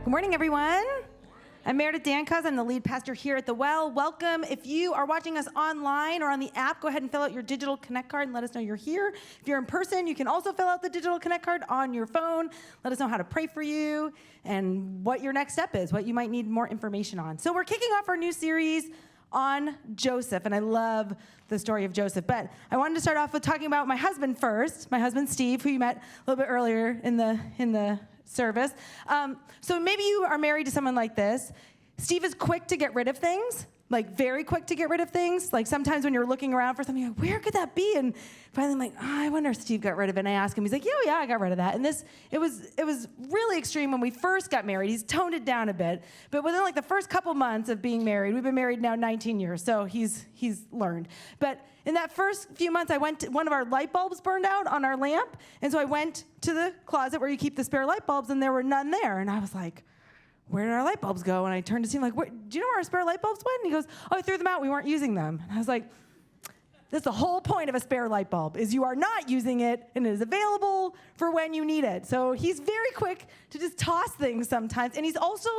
Good morning, everyone. I'm Meredith Dankos. I'm the lead pastor here at The Well. Welcome. If you are watching us online or on the app, go ahead and fill out your digital Connect card and let us know you're here. If you're in person, you can also fill out the digital Connect card on your phone. Let us know how to pray for you and what your next step is, what you might need more information on. So we're kicking off our new series on Joseph, and I love the story of Joseph. But I wanted to start off with talking about my husband first, my husband Steve, who you met a little bit earlier in the service. So maybe you are married to someone like this. Steve is quick to get rid of things, like very quick to get rid of things. Like sometimes when you're looking around for something, you're like, where could that be? And finally I'm like, I wonder if Steve got rid of it. And I ask him, he's like, yeah, I got rid of that. And it was really extreme when we first got married. He's toned it down a bit. But within like the first couple months of being married, we've been married now 19 years, so he's learned. But in that first few months, one of our light bulbs burned out on our lamp. And so I went to the closet where you keep the spare light bulbs, and there were none there. And I was like, where did our light bulbs go? And I turned to Steve, like, do you know where our spare light bulbs went? And he goes, I threw them out. We weren't using them. And I was like, that's the whole point of a spare light bulb, is you are not using it, and it is available for when you need it. So he's very quick to just toss things sometimes. And he's also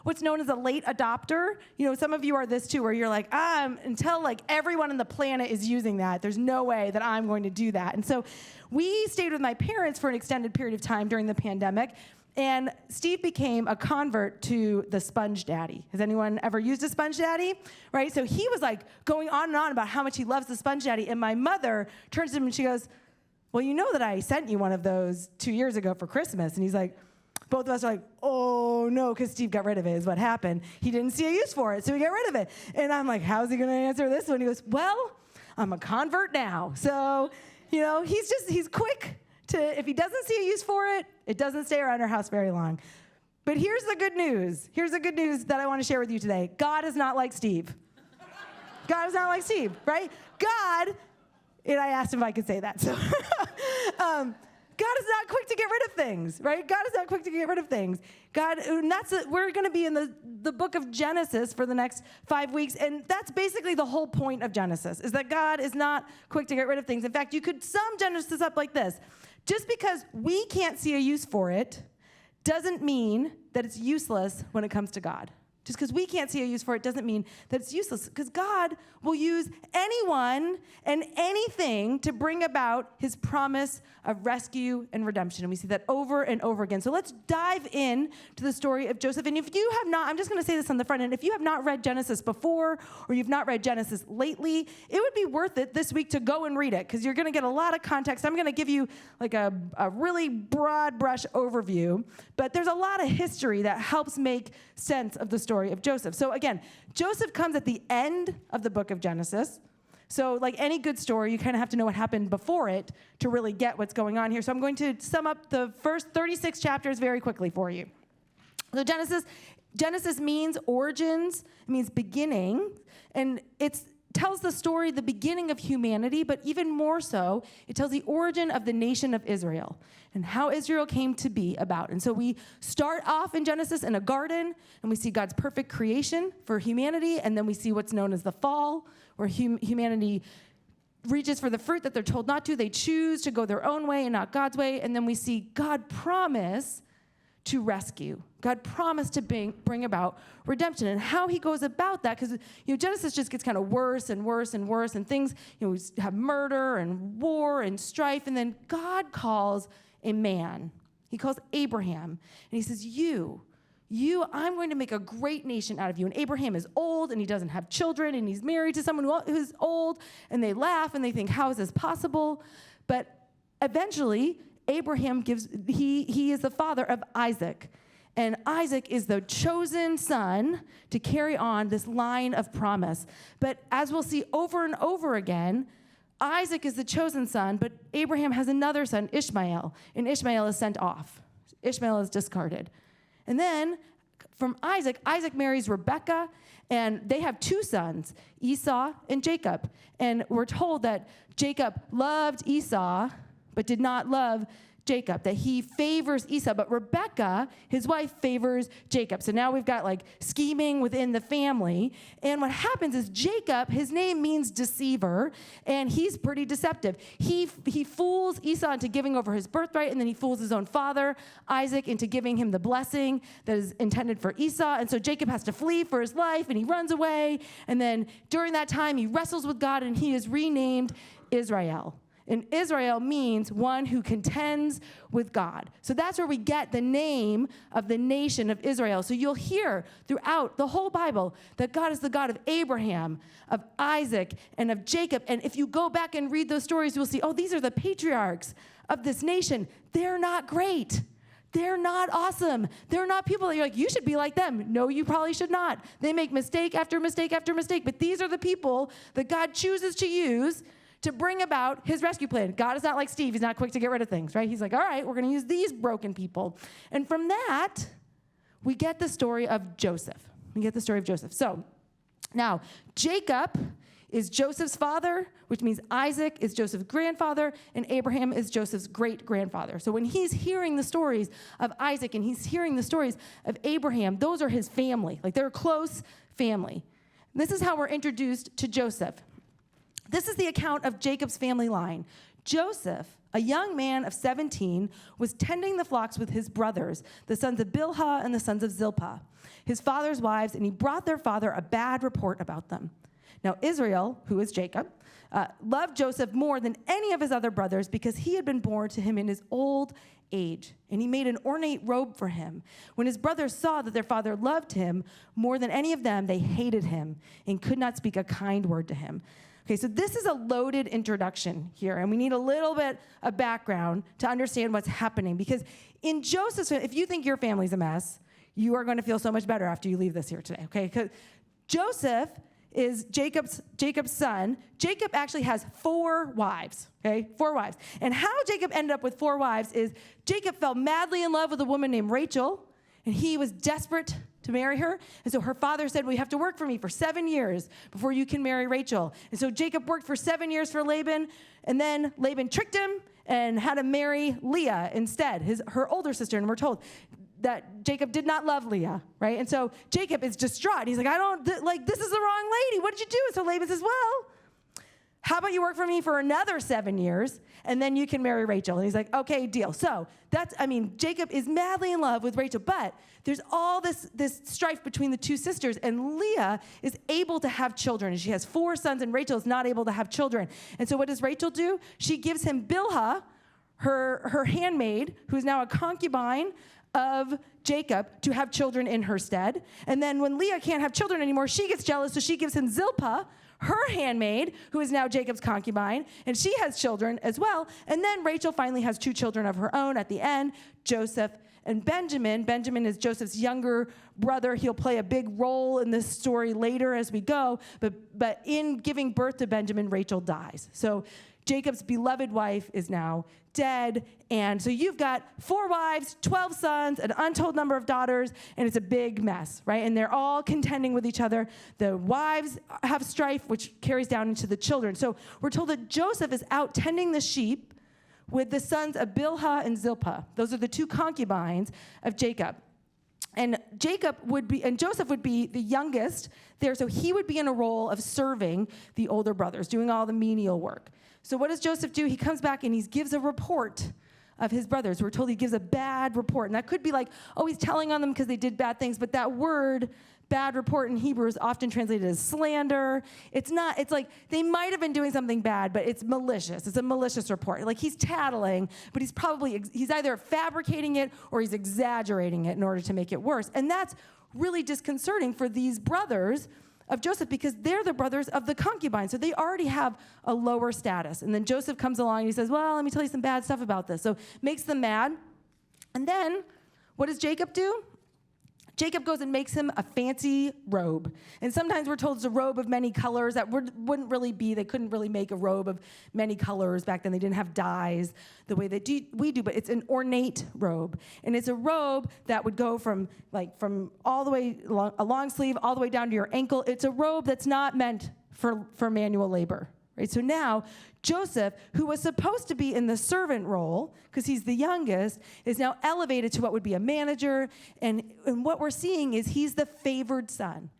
what's known as a late adopter. You know, some of you are this too, where you're like, until like everyone on the planet is using that, there's no way that I'm going to do that. And so we stayed with my parents for an extended period of time during the pandemic. And Steve became a convert to the Sponge Daddy. Has anyone ever used a Sponge Daddy? Right? So he was like going on and on about how much he loves the Sponge Daddy. And my mother turns to him and she goes, well, you know that I sent you one of those 2 years ago for Christmas. And he's like, both of us are like, oh no, because Steve got rid of it is what happened. He didn't see a use for it, so he got rid of it. And I'm like, how's he going to answer this one? He goes, well, I'm a convert now. So, you know, he's quick. If he doesn't see a use for it, it doesn't stay around our house very long. But here's the good news. Here's the good news that I want to share with you today. God is not like Steve. God is not like Steve, right? God, and I asked him if I could say that. So, God is not quick to get rid of things, right? God is not quick to get rid of things. We're going to be in the book of Genesis for the next 5 weeks, and that's basically the whole point of Genesis, is that God is not quick to get rid of things. In fact, you could sum Genesis up like this. Just because we can't see a use for it doesn't mean that it's useless when it comes to God. Just because we can't see a use for it doesn't mean that it's useless, because God will use anyone and anything to bring about his promise of rescue and redemption. And we see that over and over again. So let's dive in to the story of Joseph. And if you have not, I'm just going to say this on the front end, if you have not read Genesis before or you've not read Genesis lately, it would be worth it this week to go and read it, because you're going to get a lot of context. I'm going to give you like a really broad brush overview, but there's a lot of history that helps make sense of the story of Joseph. So again, Joseph comes at the end of the book of Genesis. So like any good story, you kind of have to know what happened before it to really get what's going on here. So I'm going to sum up the first 36 chapters very quickly for you. So Genesis means origins, it means beginning, and it tells the story, the beginning of humanity, but even more so, it tells the origin of the nation of Israel and how Israel came to be about. And so we start off in Genesis in a garden, and we see God's perfect creation for humanity, and then we see what's known as the fall, where humanity reaches for the fruit that they're told not to. They choose to go their own way and not God's way, and then we see God promise to rescue. God promised to bring about redemption, and how he goes about that, because Genesis just gets kind of worse and worse and worse, and things, we have murder and war and strife, and then God calls a man. He calls Abraham, and he says, I'm going to make a great nation out of you. And Abraham is old, and he doesn't have children, and he's married to someone who's old, and they laugh, and they think, how is this possible? But eventually, Abraham he is the father of Isaac. And Isaac is the chosen son to carry on this line of promise. But as we'll see over and over again, Isaac is the chosen son, but Abraham has another son, Ishmael, and Ishmael is sent off. Ishmael is discarded. And then from Isaac marries Rebekah, and they have two sons, Esau and Jacob. And we're told that Jacob loved Esau, but did not love Jacob, that he favors Esau, but Rebekah, his wife, favors Jacob. So now we've got like scheming within the family. And what happens is Jacob, his name means deceiver, and he's pretty deceptive. He fools Esau into giving over his birthright, and then he fools his own father, Isaac, into giving him the blessing that is intended for Esau. And so Jacob has to flee for his life, and he runs away. And then during that time, he wrestles with God, and he is renamed Israel. And Israel means one who contends with God. So that's where we get the name of the nation of Israel. So you'll hear throughout the whole Bible that God is the God of Abraham, of Isaac, and of Jacob. And if you go back and read those stories, you'll see, oh, these are the patriarchs of this nation. They're not great. They're not awesome. They're not people that you're like, you should be like them. No, you probably should not. They make mistake after mistake after mistake. But these are the people that God chooses to use to bring about his rescue plan. God is not like Steve. He's not quick to get rid of things, right? He's like, all right, we're going to use these broken people. And from that, we get the story of Joseph. So now, Jacob is Joseph's father, which means Isaac is Joseph's grandfather, and Abraham is Joseph's great-grandfather. So when he's hearing the stories of Isaac and he's hearing the stories of Abraham, those are his family. Like, they're a close family. This is how we're introduced to Joseph. This is the account of Jacob's family line. Joseph, a young man of 17, was tending the flocks with his brothers, the sons of Bilhah and the sons of Zilpah, his father's wives, and he brought their father a bad report about them. Now Israel, who is Jacob, loved Joseph more than any of his other brothers because he had been born to him in his old age, and he made an ornate robe for him. When his brothers saw that their father loved him more than any of them, they hated him and could not speak a kind word to him. Okay, so this is a loaded introduction here, and we need a little bit of background to understand what's happening. Because in Joseph's, if you think your family's a mess, you are going to feel so much better after you leave this here today, okay? Because Joseph is Jacob's son. Jacob actually has 4 wives, okay? 4 wives. And how Jacob ended up with 4 wives is Jacob fell madly in love with a woman named Rachel, and he was desperate to marry her. And so her father said, well, you have to work for me for 7 years before you can marry Rachel. And so Jacob worked for 7 years for Laban, and then Laban tricked him and had him marry Leah instead, her older sister. And we're told that Jacob did not love Leah, right? And so Jacob is distraught. He's like, this is the wrong lady. What did you do? So Laban says, well, how about you work for me for another 7 years, and then you can marry Rachel? And he's like, okay, deal. So Jacob is madly in love with Rachel, but there's all this strife between the 2 sisters, and Leah is able to have children, and she has 4 sons, and Rachel is not able to have children. And so what does Rachel do? She gives him Bilhah, her handmaid, who's now a concubine of Jacob, to have children in her stead. And then when Leah can't have children anymore, she gets jealous, so she gives him Zilpah, her handmaid, who is now Jacob's concubine, and she has children as well. And then Rachel finally has 2 children of her own at the end, Joseph and Benjamin. Benjamin is Joseph's younger brother. He'll play a big role in this story later as we go, but in giving birth to Benjamin, Rachel dies. So Jacob's beloved wife is now dead, and so you've got 4 wives, 12 sons, an untold number of daughters, and it's a big mess, right? And they're all contending with each other. The wives have strife, which carries down into the children. So we're told that Joseph is out tending the sheep with the sons of Bilhah and Zilpah. Those are the 2 concubines of Jacob. And Joseph would be the youngest there, so he would be in a role of serving the older brothers, doing all the menial work. So what does Joseph do? He comes back and he gives a report of his brothers. We're told he gives a bad report. And that could be like, oh, he's telling on them because they did bad things. But that word, bad report in Hebrew, is often translated as slander. It's like they might have been doing something bad, but it's malicious. It's a malicious report. Like he's tattling, but he's either fabricating it or he's exaggerating it in order to make it worse. And that's really disconcerting for these brothers of Joseph because they're the brothers of the concubine. So they already have a lower status. And then Joseph comes along and he says, well, let me tell you some bad stuff about this. So makes them mad. And then what does Jacob do? Jacob goes and makes him a fancy robe. And sometimes we're told it's a robe of many colors. That wouldn't really be, they couldn't really make a robe of many colors back then. They didn't have dyes the way that we do, but it's an ornate robe. And it's a robe that would go from all the way, a long sleeve, all the way down to your ankle. It's a robe that's not meant for manual labor, right? So now Joseph, who was supposed to be in the servant role, because he's the youngest, is now elevated to what would be a manager. And what we're seeing is he's the favored son.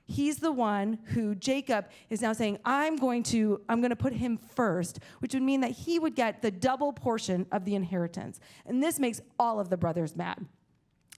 He's the one who Jacob is now saying, I'm going to put him first, which would mean that he would get the double portion of the inheritance. And this makes all of the brothers mad,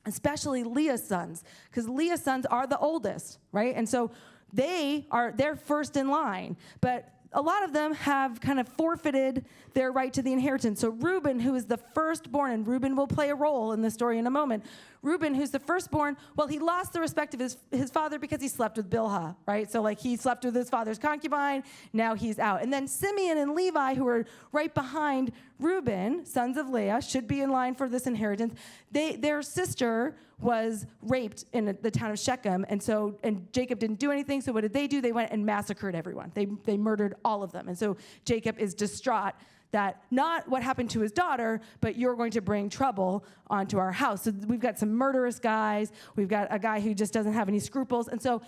especially Leah's sons, because Leah's sons are the oldest, right? And so they're first in line. But a lot of them have kind of forfeited their right to the inheritance. So Reuben, who is the firstborn, and Reuben will play a role in this story in a moment. Reuben, who's the firstborn, well, he lost the respect of his father because he slept with Bilhah, right? So he slept with his father's concubine, now he's out. And then Simeon and Levi, who are right behind Reuben, sons of Leah, should be in line for this inheritance. Their sister was raped in the town of Shechem, and Jacob didn't do anything, so what did they do? They went and massacred everyone. They murdered all of them. And so Jacob is distraught that not what happened to his daughter, but you're going to bring trouble onto our house. So we've got some murderous guys. We've got a guy who just doesn't have any scruples. And so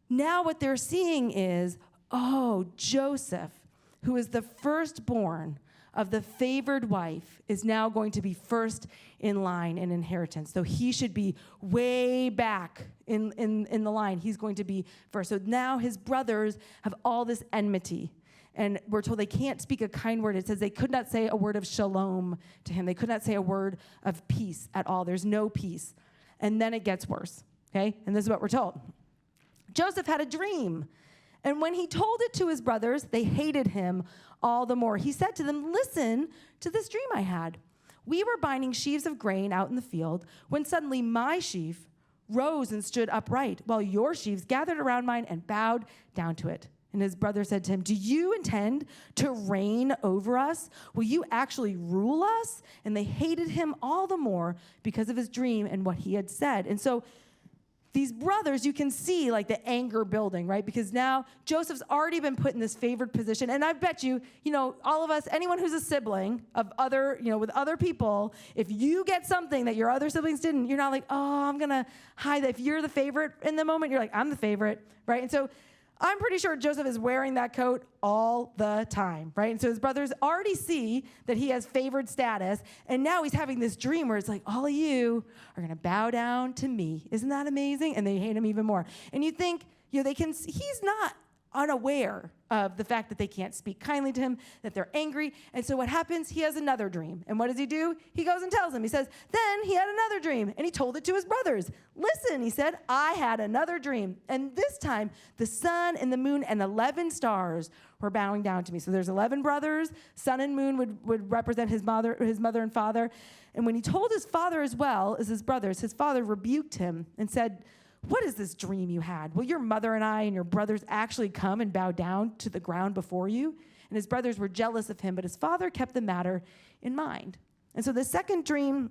now what they're seeing is, Joseph, who is the firstborn of the favored wife, is now going to be first in line in inheritance. So he should be way back in the line. He's going to be first. So now his brothers have all this enmity. And we're told they can't speak a kind word. It says they could not say a word of shalom to him. They could not say a word of peace at all. There's no peace. And then it gets worse, okay? And this is what we're told. Joseph had a dream. And when he told it to his brothers, they hated him all the more. He said to them, listen to this dream I had. We were binding sheaves of grain out in the field when suddenly my sheaf rose and stood upright, while your sheaves gathered around mine and bowed down to it. And his brother said to him, do you intend to reign over us? Will you actually rule us? And they hated him all the more because of his dream and what he had said. And so these brothers, you can see the anger building, right? Because now Joseph's already been put in this favored position. And I bet you, all of us, anyone who's a sibling of with other people, if you get something that your other siblings didn't, you're not I'm going to hide that. If you're the favorite in the moment, you're I'm the favorite, right? And so I'm pretty sure Joseph is wearing that coat all the time, right? And so his brothers already see that he has favored status, and now he's having this dream where it's all of you are going to bow down to me. Isn't that amazing? And they hate him even more. And you think, he's not unaware of the fact that they can't speak kindly to him, that they're angry. And so what happens? He has another dream. And what does he do? He goes and tells them. He says, then he had another dream, and he told it to his brothers. Listen, he said, I had another dream. And this time, the sun and the moon and 11 stars were bowing down to me. So there's 11 brothers. Sun and moon would represent his mother and father. And when he told his father as well as his brothers, his father rebuked him and said, what is this dream you had? Will your mother and I and your brothers actually come and bow down to the ground before you? And his brothers were jealous of him, but his father kept the matter in mind. And so the second dream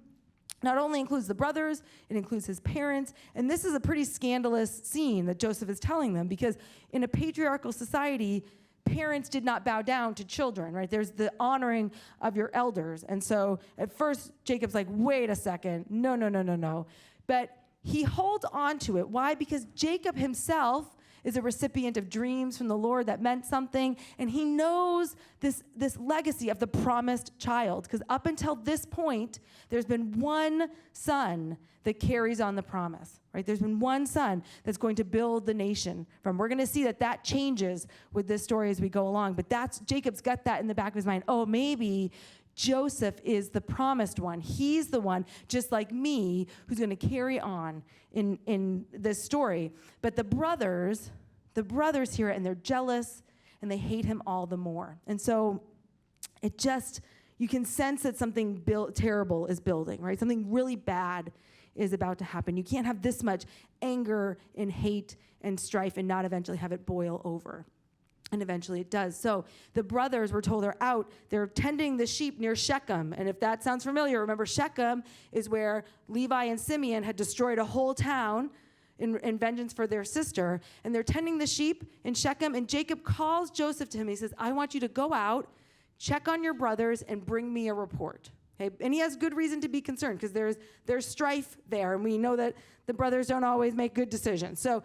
not only includes the brothers, it includes his parents. And this is a pretty scandalous scene that Joseph is telling them, because in a patriarchal society, parents did not bow down to children, right? There's the honoring of your elders. And so at first, Jacob's wait a second, no. But he holds on to it. Why? Because Jacob himself is a recipient of dreams from the Lord that meant something, and he knows this legacy of the promised child, because up until this point, there's been one son that carries on the promise, right? There's been one son that's going to build the nation from. We're going to see that changes with this story as we go along, but Jacob's got that in the back of his mind. Oh, maybe Joseph is the promised one. He's the one, just like me, who's going to carry on in this story. But the brothers hear it, and they're jealous, and they hate him all the more. And so you can sense that something terrible is building, right? Something really bad is about to happen. You can't have this much anger and hate and strife and not eventually have it boil over. And eventually it does. So the brothers, we're told, are out. They're tending the sheep near Shechem. And if that sounds familiar, remember Shechem is where Levi and Simeon had destroyed a whole town in vengeance for their sister. And they're tending the sheep in Shechem. And Jacob calls Joseph to him. He says, I want you to go out, check on your brothers, and bring me a report. Okay? And he has good reason to be concerned, because there's strife there. And we know that the brothers don't always make good decisions. So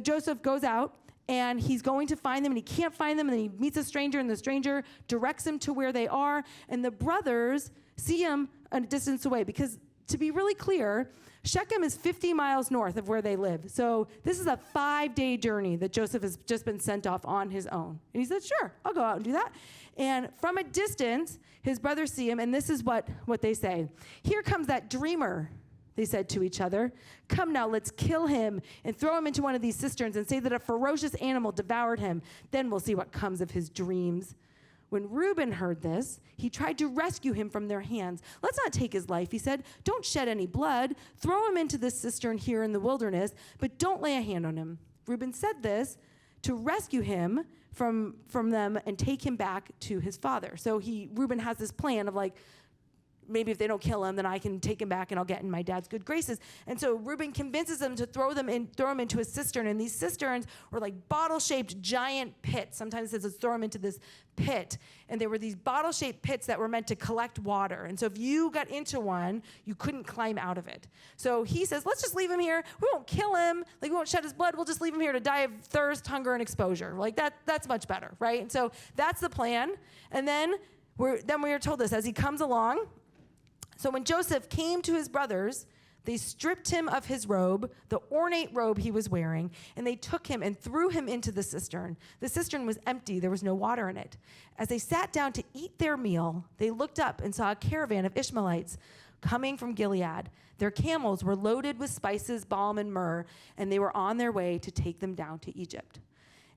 Joseph goes out. and he's going to find them, and he can't find them, and then he meets a stranger, and the stranger directs him to where they are, and the brothers see him a distance away, because to be really clear, Shechem is 50 miles north of where they live. So this is a 5-day journey that Joseph has just been sent off on his own. And he said, sure, I'll go out and do that. And from a distance, his brothers see him, and this is what they say. Here comes that dreamer, they said to each other. Come now, let's kill him and throw him into one of these cisterns and say that a ferocious animal devoured him. Then we'll see what comes of his dreams. When Reuben heard this, he tried to rescue him from their hands. Let's not take his life, he said. Don't shed any blood. Throw him into this cistern here in the wilderness, but don't lay a hand on him. Reuben said this to rescue him from them and take him back to his father. So Reuben has this plan of like, maybe if they don't kill him, then I can take him back and I'll get in my dad's good graces. And so Reuben convinces them to throw him into a cistern. And these cisterns were like bottle-shaped giant pits. Sometimes it says let's throw him into this pit. And they were these bottle-shaped pits that were meant to collect water. And so if you got into one, you couldn't climb out of it. So he says, let's just leave him here. We won't kill him. Like, we won't shed his blood. We'll just leave him here to die of thirst, hunger, and exposure. Like, that's much better, right? And so that's the plan. And then we are told this as he comes along. So when Joseph came to his brothers, they stripped him of his robe, the ornate robe he was wearing, and they took him and threw him into the cistern. The cistern was empty. There was no water in it. As they sat down to eat their meal, they looked up and saw a caravan of Ishmaelites coming from Gilead. Their camels were loaded with spices, balm, and myrrh, and they were on their way to take them down to Egypt.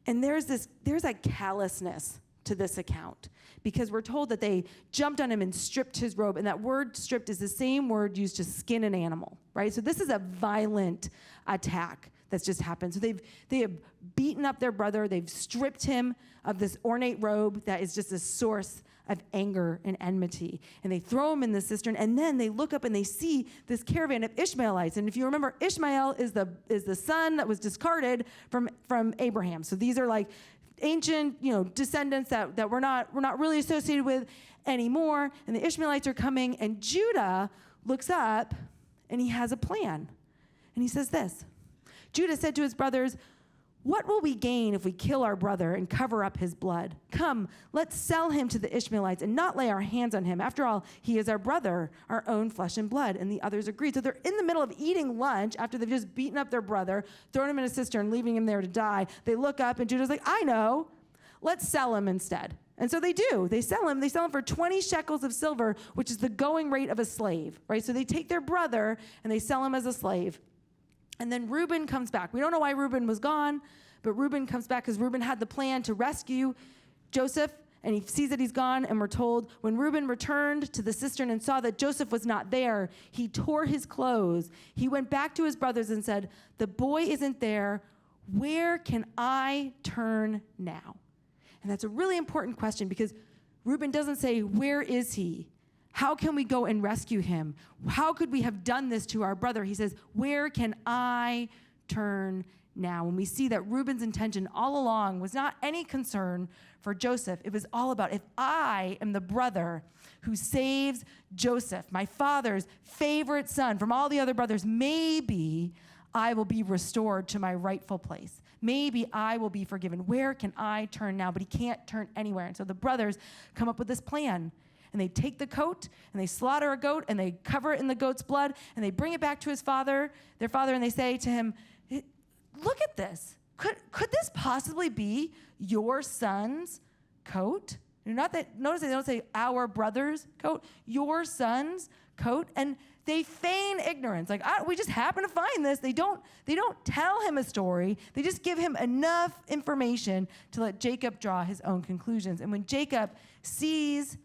And there's a callousness to this account, because we're told that they jumped on him and stripped his robe, and that word stripped is the same word used to skin an animal, right? So this is a violent attack that's just happened. So they have beaten up their brother, they've stripped him of this ornate robe that is just a source of anger and enmity, and they throw him in the cistern, and then they look up and they see this caravan of Ishmaelites. And if you remember, Ishmael is the son that was discarded from Abraham. So these are like ancient, descendants that we're not really associated with anymore. And the Ishmaelites are coming, and Judah looks up and he has a plan. And he says this. Judah said to his brothers, "What will we gain if we kill our brother and cover up his blood? Come, let's sell him to the Ishmaelites and not lay our hands on him. After all, he is our brother, our own flesh and blood." And the others agreed. So they're in the middle of eating lunch after they've just beaten up their brother, thrown him in a cistern, leaving him there to die. They look up and Judah's like, I know, let's sell him instead. And so they do. They sell him for 20 shekels of silver, which is the going rate of a slave, right? So they take their brother and they sell him as a slave. And then Reuben comes back. We don't know why Reuben was gone, but Reuben comes back because Reuben had the plan to rescue Joseph, and he sees that he's gone, and we're told when Reuben returned to the cistern and saw that Joseph was not there, he tore his clothes. He went back to his brothers and said, "The boy isn't there. Where can I turn now?" And that's a really important question, because Reuben doesn't say, where is he? How can we go and rescue him? How could we have done this to our brother? He says, where can I turn now? And we see that Reuben's intention all along was not any concern for Joseph. It was all about, if I am the brother who saves Joseph, my father's favorite son from all the other brothers, maybe I will be restored to my rightful place. Maybe I will be forgiven. Where can I turn now? But he can't turn anywhere. And so the brothers come up with this plan. And they take the coat, and they slaughter a goat, and they cover it in the goat's blood, and they bring it back to their father, and they say to him, "Look at this. Could this possibly be your son's coat?" Notice they don't say our brother's coat, your son's coat. And they feign ignorance. Like, we just happen to find this. They don't tell him a story. They just give him enough information to let Jacob draw his own conclusions. And when Jacob sees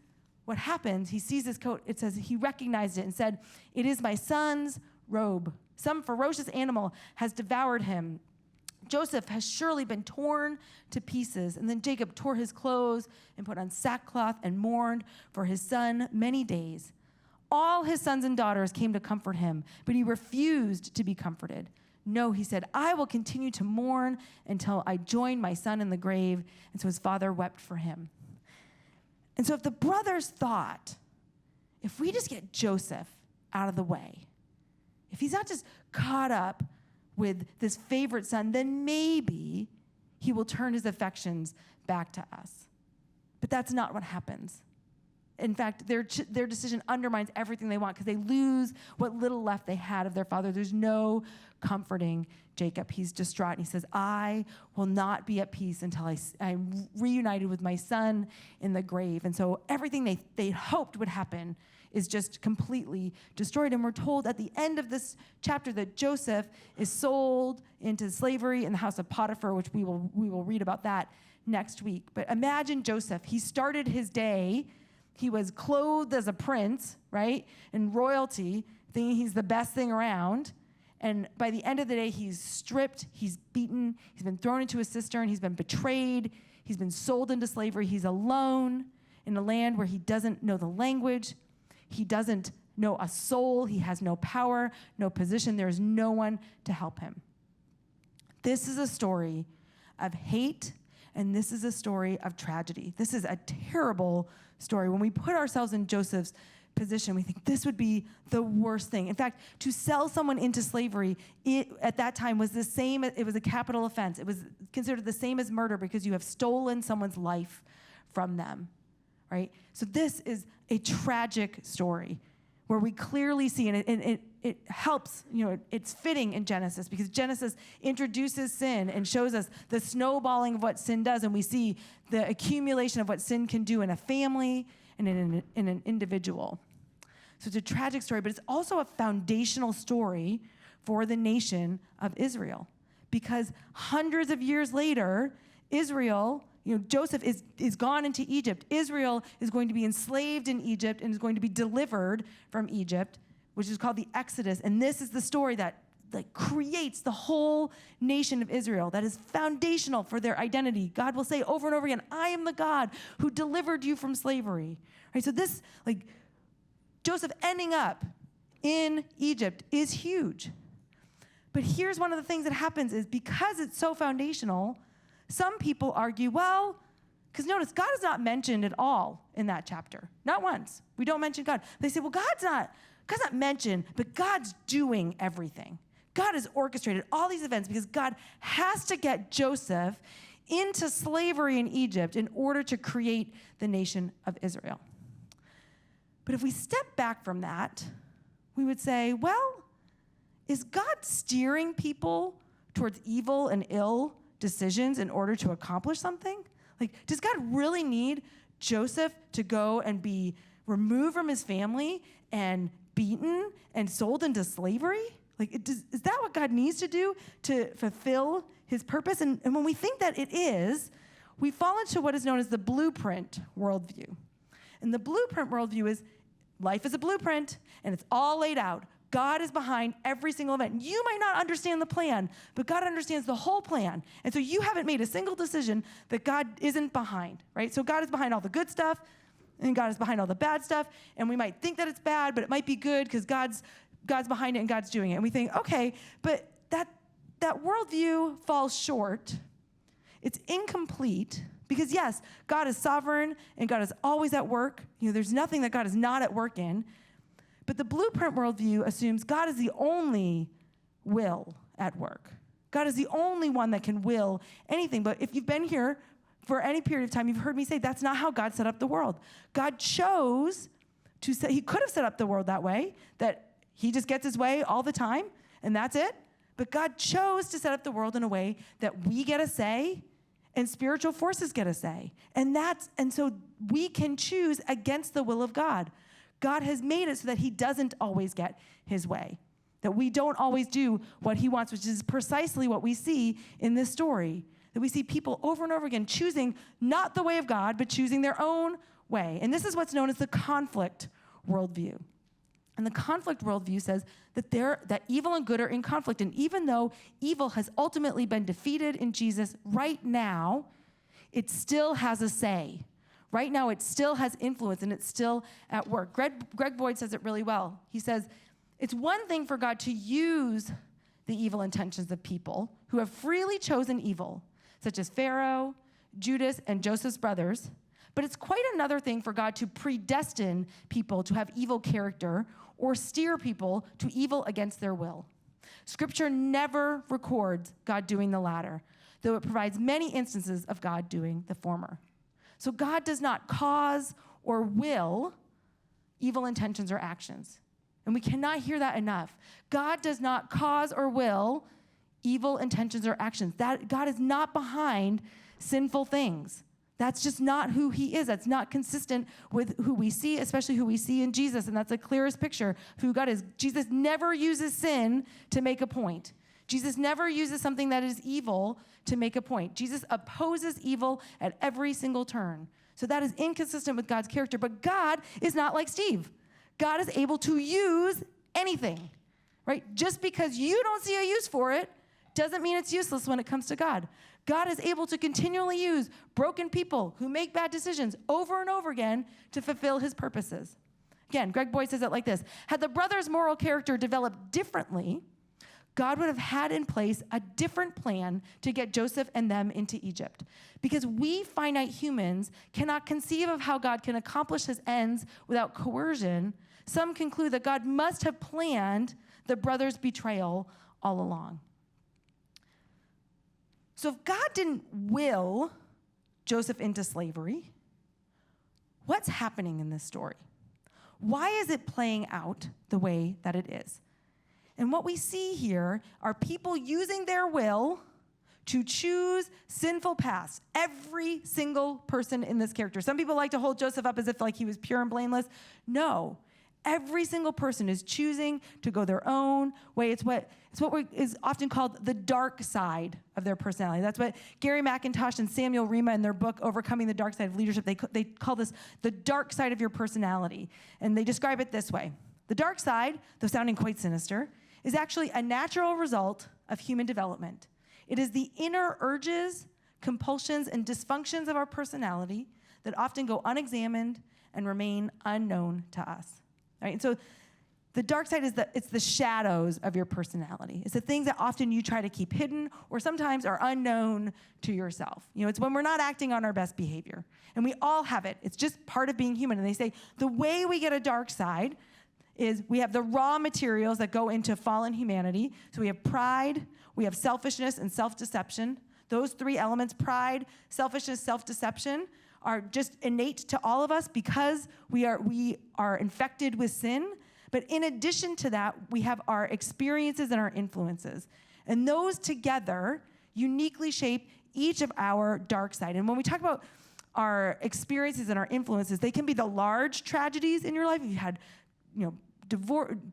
what happens, he sees his coat, it says he recognized it and said, "It is my son's robe. Some ferocious animal has devoured him. Joseph has surely been torn to pieces." And then Jacob tore his clothes and put on sackcloth and mourned for his son many days. All his sons and daughters came to comfort him, but he refused to be comforted. "No," he said, "I will continue to mourn until I join my son in the grave." And so his father wept for him. And so if the brothers thought, if we just get Joseph out of the way, if he's not just caught up with this favorite son, then maybe he will turn his affections back to us. But that's not what happens. In fact, their decision undermines everything they want because they lose what little left they had of their father. There's no comforting Jacob. He's distraught, and he says, I will not be at peace until I'm reunited with my son in the grave. And so everything they hoped would happen is just completely destroyed. And we're told at the end of this chapter that Joseph is sold into slavery in the house of Potiphar, which we will read about that next week. But imagine Joseph. He started his day. He was clothed as a prince, right? And royalty, thinking he's the best thing around. And by the end of the day, he's stripped, he's beaten, he's been thrown into a cistern, he's been betrayed, he's been sold into slavery. He's alone in a land where he doesn't know the language. He doesn't know a soul. He has no power, no position. There's no one to help him. This is a story of hate, and this is a story of tragedy. This is a terrible story. When we put ourselves in Joseph's position, we think this would be the worst thing. In fact, to sell someone into slavery at that time was the same. It was a capital offense. It was considered the same as murder because you have stolen someone's life from them, right? So this is a tragic story where we clearly see, and it helps, it's fitting in Genesis because Genesis introduces sin and shows us the snowballing of what sin does, and we see the accumulation of what sin can do in a family and in an individual. So it's a tragic story, but it's also a foundational story for the nation of Israel because hundreds of years later, Israel, Joseph is gone into Egypt. Israel is going to be enslaved in Egypt and is going to be delivered from Egypt, which is called the Exodus. And this is the story that creates the whole nation of Israel, that is foundational for their identity. God will say over and over again, I am the God who delivered you from slavery. Right? So this, Joseph ending up in Egypt is huge. But here's one of the things that happens is because it's so foundational, some people argue, because notice, God is not mentioned at all in that chapter. Not once. We don't mention God. They say, God's not mentioned, but God's doing everything. God has orchestrated all these events because God has to get Joseph into slavery in Egypt in order to create the nation of Israel. But if we step back from that, we would say, is God steering people towards evil and ill decisions in order to accomplish something? Does God really need Joseph to go and be removed from his family and beaten and sold into slavery? Is that what God needs to do to fulfill his purpose? And when we think that it is, we fall into what is known as the blueprint worldview. And the blueprint worldview is life is a blueprint, and it's all laid out. God is behind every single event. You might not understand the plan, but God understands the whole plan. And so you haven't made a single decision that God isn't behind, right? So God is behind all the good stuff, and God is behind all the bad stuff. And we might think that it's bad, but it might be good because God's behind it and God's doing it. And we think, okay, but that worldview falls short. It's incomplete because, yes, God is sovereign and God is always at work. There's nothing that God is not at work in. But the blueprint worldview assumes God is the only will at work. God is the only one that can will anything. But if you've been here for any period of time, you've heard me say that's not how God set up the world. God chose to say, he could have set up the world that way, that he just gets his way all the time, and that's it. But God chose to set up the world in a way that we get a say and spiritual forces get a say. And so we can choose against the will of God. God has made it so that he doesn't always get his way, that we don't always do what he wants, which is precisely what we see in this story, that we see people over and over again choosing not the way of God, but choosing their own way. And this is what's known as the conflict worldview. And the conflict worldview says that evil and good are in conflict. And even though evil has ultimately been defeated in Jesus, right now, it still has a say. Right now, it still has influence, and it's still at work. Greg Boyd says it really well. He says, it's one thing for God to use the evil intentions of people who have freely chosen evil, such as Pharaoh, Judas, and Joseph's brothers, but it's quite another thing for God to predestine people to have evil character or steer people to evil against their will. Scripture never records God doing the latter. though it provides many instances of God doing the former. So God does not cause or will evil intentions or actions. And we cannot hear that enough. God does not cause or will evil intentions or actions. That God is not behind sinful things. That's just not who he is. That's not consistent with who we see, especially who we see in Jesus. And that's the clearest picture of who God is. Jesus never uses sin to make a point. Jesus never uses something that is evil to make a point. Jesus opposes evil at every single turn. So that is inconsistent with God's character. But God is not like Steve. God is able to use anything, right? Just because you don't see a use for it doesn't mean it's useless when it comes to God. God is able to continually use broken people who make bad decisions over and over again to fulfill his purposes. Again, Greg Boyd says it like this: had the brothers' moral character developed differently, God would have had in place a different plan to get Joseph and them into Egypt. Because we finite humans cannot conceive of how God can accomplish his ends without coercion, some conclude that God must have planned the brothers' betrayal all along. So if God didn't will Joseph into slavery, what's happening in this story? Why is it playing out the way that it is? And what we see here are people using their will to choose sinful paths. Every single person in this character. Some people like to hold Joseph up as if like he was pure and blameless. No. Every single person is choosing to go their own way. It's what is often called the dark side of their personality. That's what Gary McIntosh and Samuel Rima in their book, Overcoming the Dark Side of Leadership, they call this the dark side of your personality. And they describe it this way. The dark side, though sounding quite sinister, is actually a natural result of human development. It is the inner urges, compulsions, and dysfunctions of our personality that often go unexamined and remain unknown to us. Right? And so the dark side is it's the shadows of your personality. It's the things that often you try to keep hidden or sometimes are unknown to yourself. You know, it's when we're not acting on our best behavior. And we all have it. It's just part of being human. And they say the way we get a dark side is we have the raw materials that go into fallen humanity. So we have pride, we have selfishness, and self-deception. Those three elements, pride, selfishness, self-deception, are just innate to all of us because we are infected with sin. But in addition to that, we have our experiences and our influences. And those together uniquely shape each of our dark side. And when we talk about our experiences and our influences, they can be the large tragedies in your life. If you had,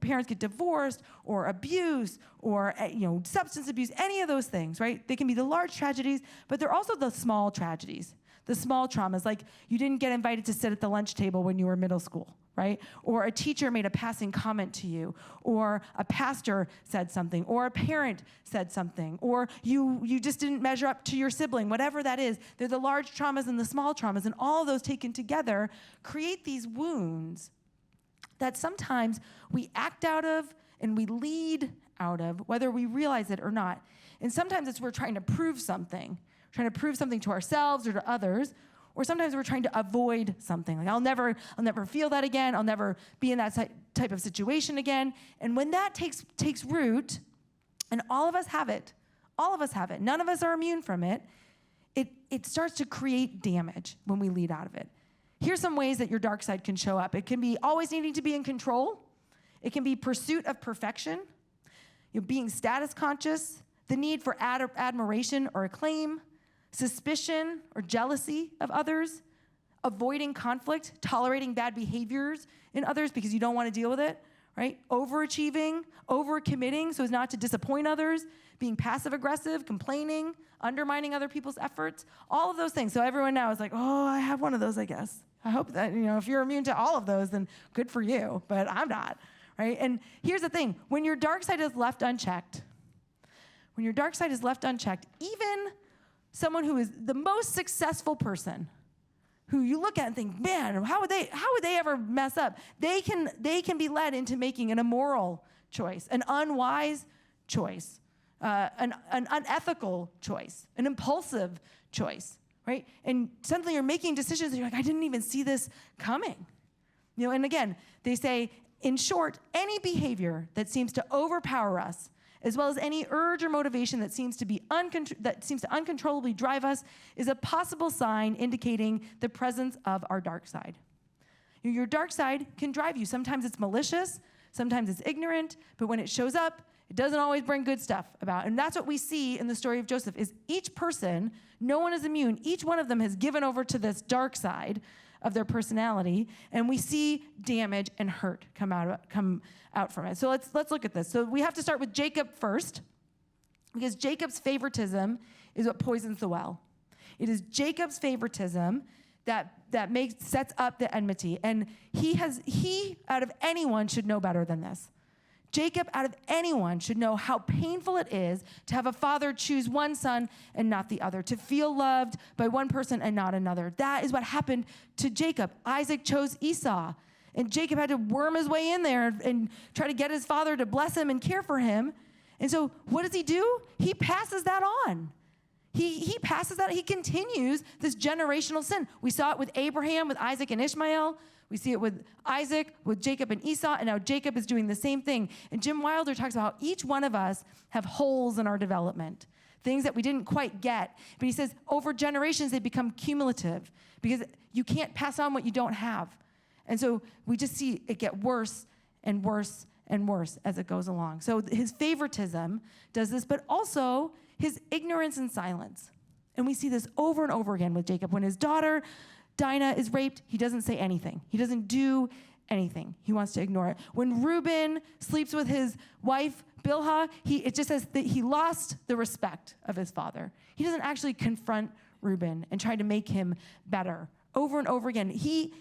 parents get divorced or abuse or, substance abuse, any of those things, right? They can be the large tragedies, but they're also the small tragedies. The small traumas, like you didn't get invited to sit at the lunch table when you were middle school, right? Or a teacher made a passing comment to you, or a pastor said something, or a parent said something, or you just didn't measure up to your sibling, whatever that is. They're the large traumas and the small traumas, and all of those taken together create these wounds that sometimes we act out of and we lead out of, whether we realize it or not. And sometimes it's we're trying to prove something to ourselves or to others, or sometimes we're trying to avoid something. Like I'll never feel that again. I'll never be in that type of situation again. And when that takes root, and all of us have it, none of us are immune from it, it starts to create damage when we lead out of it. Here's some ways that your dark side can show up. It can be always needing to be in control. It can be pursuit of perfection, being status conscious, the need for admiration or acclaim, suspicion or jealousy of others, avoiding conflict, tolerating bad behaviors in others because you don't want to deal with it, right? Overachieving, overcommitting so as not to disappoint others, being passive-aggressive, complaining, undermining other people's efforts, all of those things. So everyone now is like, oh, I have one of those, I guess. I hope that, if you're immune to all of those, then good for you, but I'm not, right? And here's the thing. When your dark side is left unchecked, even someone who is the most successful person, who you look at and think, man, how would they ever mess up? They can be led into making an immoral choice, an unwise choice, an unethical choice, an impulsive choice, right? And suddenly you're making decisions and you're like, I didn't even see this coming. And again, they say, in short, any behavior that seems to overpower us as well as any urge or motivation that seems to uncontrollably drive us, is a possible sign indicating the presence of our dark side. Your dark side can drive you. Sometimes it's malicious, sometimes it's ignorant, but when it shows up, it doesn't always bring good stuff about. And that's what we see in the story of Joseph, is each person, no one is immune. Each one of them has given over to this dark side of their personality, and we see damage and hurt come out from it. So let's look at this. So we have to start with Jacob first, because Jacob's favoritism is what poisons the well. It is Jacob's favoritism that sets up the enmity, and he out of anyone should know better than this. Jacob, out of anyone, should know how painful it is to have a father choose one son and not the other, to feel loved by one person and not another. That is what happened to Jacob. Isaac chose Esau, and Jacob had to worm his way in there and try to get his father to bless him and care for him. And so what does he do? He passes that on. He passes that. He continues this generational sin. We saw it with Abraham, with Isaac and Ishmael. We see it with Isaac, with Jacob and Esau, and now Jacob is doing the same thing. And Jim Wilder talks about how each one of us have holes in our development, things that we didn't quite get. But he says over generations, they become cumulative because you can't pass on what you don't have. And so we just see it get worse and worse and worse as it goes along. So his favoritism does this, but also his ignorance and silence. And we see this over and over again with Jacob. When his daughter Dinah is raped, he doesn't say anything. He doesn't do anything. He wants to ignore it. When Reuben sleeps with his wife, Bilhah, it just says that he lost the respect of his father. He doesn't actually confront Reuben and try to make him better. Over and over again, he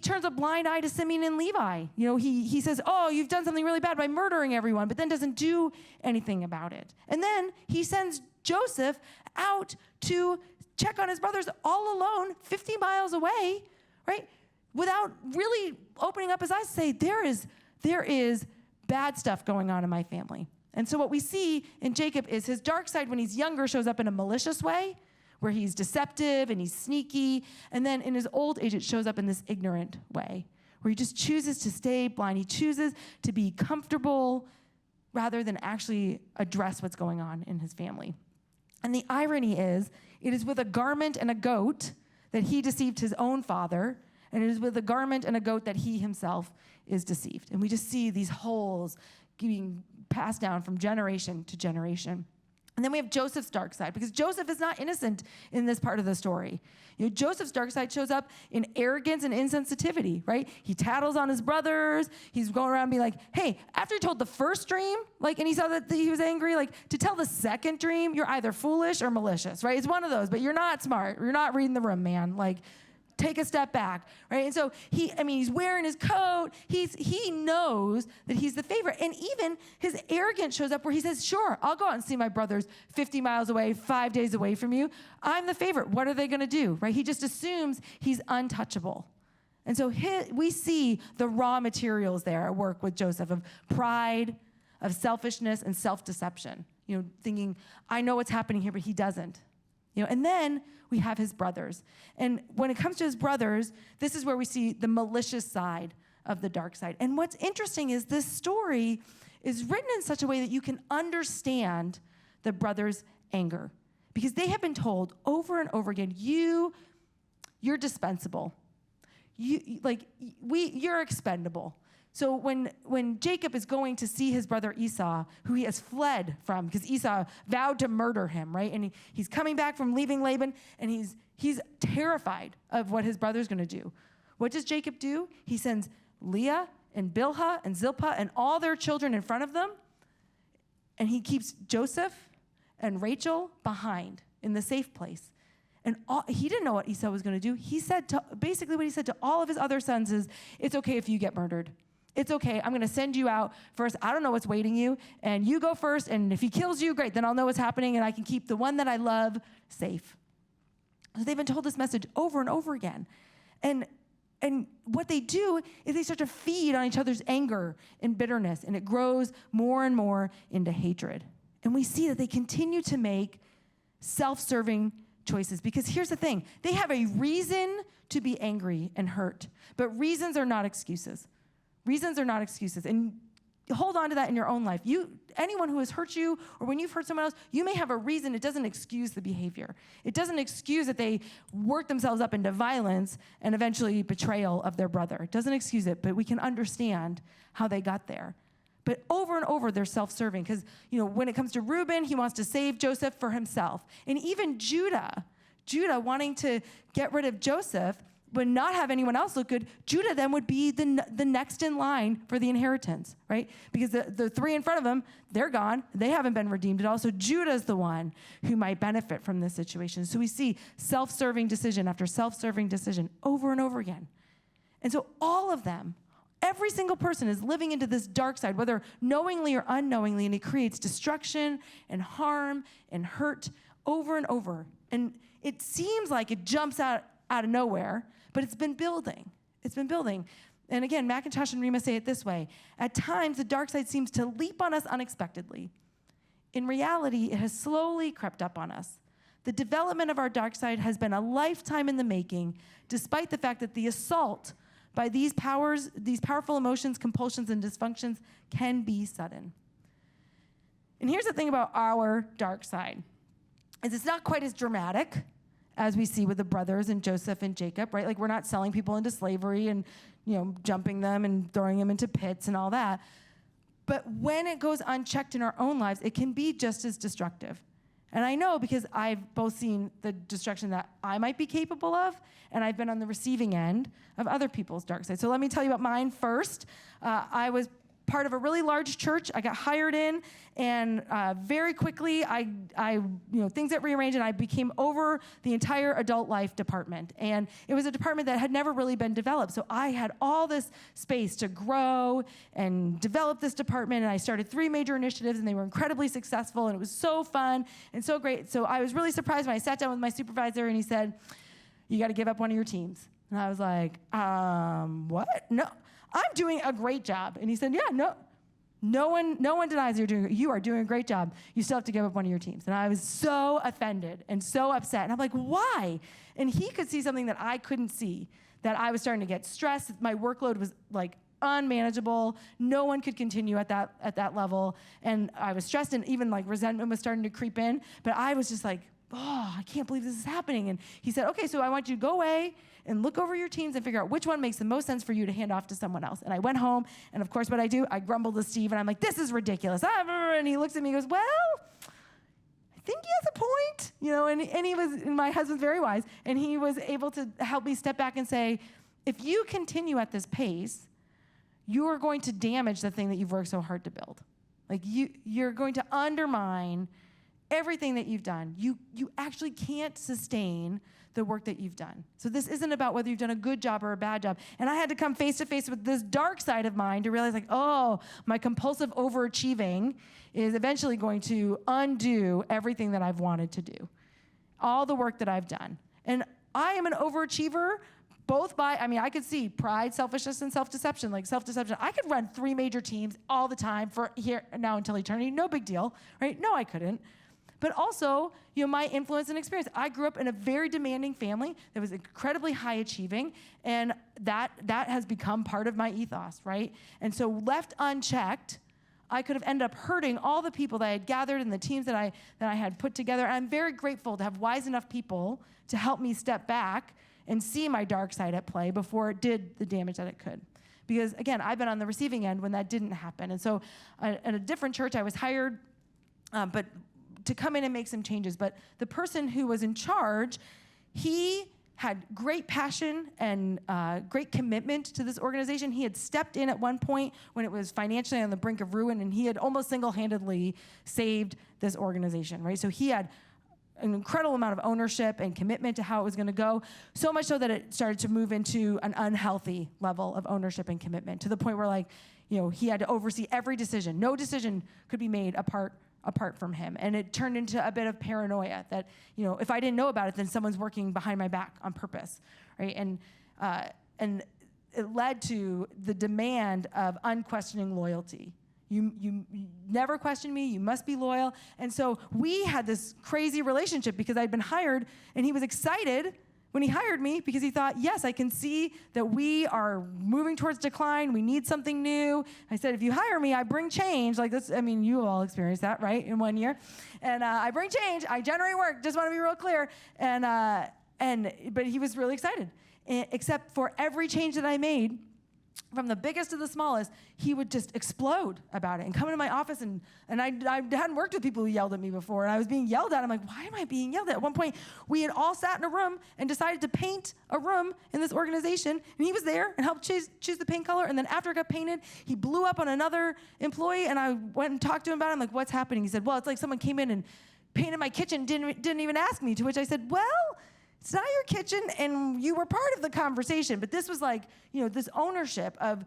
turns a blind eye to Simeon and Levi. He says, oh, you've done something really bad by murdering everyone, but then doesn't do anything about it. And then he sends Joseph out to check on his brothers all alone, 50 miles away, right? Without really opening up his eyes to say, there is bad stuff going on in my family. And so what we see in Jacob is his dark side when he's younger shows up in a malicious way, where he's deceptive and he's sneaky. And then in his old age, it shows up in this ignorant way, where he just chooses to stay blind. He chooses to be comfortable rather than actually address what's going on in his family. And the irony is, it is with a garment and a goat that he deceived his own father, and it is with a garment and a goat that he himself is deceived. And we just see these holes being passed down from generation to generation. And then we have Joseph's dark side, because Joseph is not innocent in this part of the story. Joseph's dark side shows up in arrogance and insensitivity, right? He tattles on his brothers. He's going around being like, hey, after he told the first dream, and he saw that he was angry, to tell the second dream, you're either foolish or malicious, right? It's one of those, but you're not smart. You're not reading the room, man. Take a step back, right? And so he's wearing his coat. He knows that he's the favorite. And even his arrogance shows up where he says, sure, I'll go out and see my brothers 50 miles away, 5 days away from you. I'm the favorite. What are they going to do, right? He just assumes he's untouchable. And so we see the raw materials there at work with Joseph of pride, of selfishness, and self-deception. Thinking, I know what's happening here, but he doesn't. And then we have his brothers. And when it comes to his brothers, this is where we see the malicious side of the dark side. And what's interesting is this story is written in such a way that you can understand the brothers' anger, because they have been told over and over again, you're dispensable. You're expendable. So when Jacob is going to see his brother Esau, who he has fled from, because Esau vowed to murder him, right? And he's coming back from leaving Laban, and he's terrified of what his brother's going to do. What does Jacob do? He sends Leah and Bilhah and Zilpah and all their children in front of them, and he keeps Joseph and Rachel behind in the safe place. And he didn't know what Esau was going to do. He said basically what he said to all of his other sons is, it's okay if you get murdered. It's okay. I'm going to send you out first. I don't know what's waiting you, and you go first, and if he kills you, great. Then I'll know what's happening, and I can keep the one that I love safe. So they've been told this message over and over again. And what they do is they start to feed on each other's anger and bitterness, and it grows more and more into hatred. And we see that they continue to make self-serving choices, because here's the thing. They have a reason to be angry and hurt, but reasons are not excuses. Reasons are not excuses. And hold on to that in your own life. Anyone who has hurt you, or when you've hurt someone else, you may have a reason. It doesn't excuse the behavior. It doesn't excuse that they work themselves up into violence and eventually betrayal of their brother. It doesn't excuse it, but we can understand how they got there. But over and over, they're self-serving because, when it comes to Reuben, he wants to save Joseph for himself. And even Judah wanting to get rid of Joseph, but not have anyone else look good, Judah then would be the next in line for the inheritance, right? Because the three in front of him, they're gone. They haven't been redeemed at all. So Judah's the one who might benefit from this situation. So we see self-serving decision after self-serving decision over and over again. And so all of them, every single person is living into this dark side, whether knowingly or unknowingly, and it creates destruction and harm and hurt over and over. And it seems like it jumps out of nowhere, but it's been building. It's been building. And again, McIntosh and Rima say it this way: at times, the dark side seems to leap on us unexpectedly. In reality, it has slowly crept up on us. The development of our dark side has been a lifetime in the making, despite the fact that the assault by these powerful emotions, compulsions, and dysfunctions can be sudden. And here's the thing about our dark side, is it's not quite as dramatic as we see with the brothers and Joseph and Jacob, right? Like, we're not selling people into slavery and, jumping them and throwing them into pits and all that. But when it goes unchecked in our own lives, it can be just as destructive. And I know because I've both seen the destruction that I might be capable of, and I've been on the receiving end of other people's dark side. So let me tell you about mine first. I was part of a really large church. I got hired in, and very quickly, things got rearranged, and I became over the entire adult life department. And it was a department that had never really been developed. So I had all this space to grow and develop this department, and I started 3 major initiatives, and they were incredibly successful, and it was so fun and so great. So I was really surprised when I sat down with my supervisor, and he said, "You got to give up one of your teams." And I was like, what? No. I'm doing a great job. And he said, yeah, no one denies you are doing a great job. You still have to give up one of your teams. And I was so offended and so upset. And I'm like, why? And he could see something that I couldn't see, that I was starting to get stressed. My workload was like unmanageable. No one could continue at that level. And I was stressed, and even like resentment was starting to creep in. But I was just like, oh, I can't believe this is happening. And he said, okay, so I want you to go away and look over your teams and figure out which one makes the most sense for you to hand off to someone else. And I went home, and of course what I do, I grumble to Steve, and I'm like, this is ridiculous. And he looks at me and goes, well, I think he has a point. And he was, and my husband's very wise, and he was able to help me step back and say, if you continue at this pace, you are going to damage the thing that you've worked so hard to build. Like, you're going to undermine everything that you've done. You actually can't sustain the work that you've done. So this isn't about whether you've done a good job or a bad job. And I had to come face to face with this dark side of mine to realize, like, oh, my compulsive overachieving is eventually going to undo everything that I've wanted to do, all the work that I've done. And I am an overachiever, both I could see pride, selfishness, and self-deception. Like self-deception, I could run 3 major teams all the time for here, now, until eternity. No big deal, right? No, I couldn't. But also, my influence and experience. I grew up in a very demanding family that was incredibly high achieving, and that has become part of my ethos, right? And so left unchecked, I could have ended up hurting all the people that I had gathered and the teams that I had put together. And I'm very grateful to have wise enough people to help me step back and see my dark side at play before it did the damage that it could. Because again, I've been on the receiving end when that didn't happen. And so at a different church, I was hired, but to come in and make some changes. But the person who was in charge, he had great passion and great commitment to this organization. He had stepped in at one point when it was financially on the brink of ruin, and he had almost single-handedly saved this organization, right? So he had an incredible amount of ownership and commitment to how it was going to go, so much so that it started to move into an unhealthy level of ownership and commitment, to the point where, he had to oversee every decision. No decision could be made apart from him. And it turned into a bit of paranoia that, if I didn't know about it, then someone's working behind my back on purpose, right? And it led to the demand of unquestioning loyalty. You never question me, you must be loyal. And so we had this crazy relationship because I'd been hired, and he was excited, when he hired me because he thought, yes, I can see that we are moving towards decline. We need something new. I said, if you hire me, I bring change. Like this, I mean, you all experienced that, right, in 1 year. And I bring change. I generate work. Just want to be real clear. But he was really excited. Except for every change that I made, from the biggest to the smallest, he would just explode about it and come into my office. And I hadn't worked with people who yelled at me before, and I was being yelled at. I'm like, why am I being yelled at? At one point, we had all sat in a room and decided to paint a room in this organization, and he was there and helped choose the paint color. And then after it got painted, he blew up on another employee, and I went and talked to him about it. I'm like, what's happening? He said, well, it's like someone came in and painted my kitchen, didn't even ask me, to which I said, well, it's not your kitchen, and you were part of the conversation. But this was like, this ownership of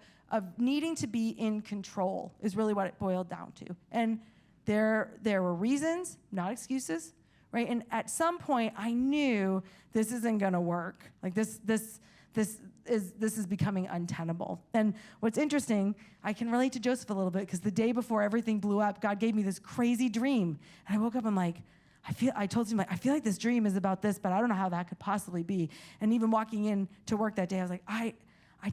needing to be in control is really what it boiled down to. And there were reasons, not excuses, right? And at some point, I knew this isn't going to work. Like this is becoming untenable. And what's interesting, I can relate to Joseph a little bit, because the day before everything blew up, God gave me this crazy dream, and I woke up, I'm like, I told him, I feel like this dream is about this, but I don't know how that could possibly be. And even walking in to work that day, I was like, I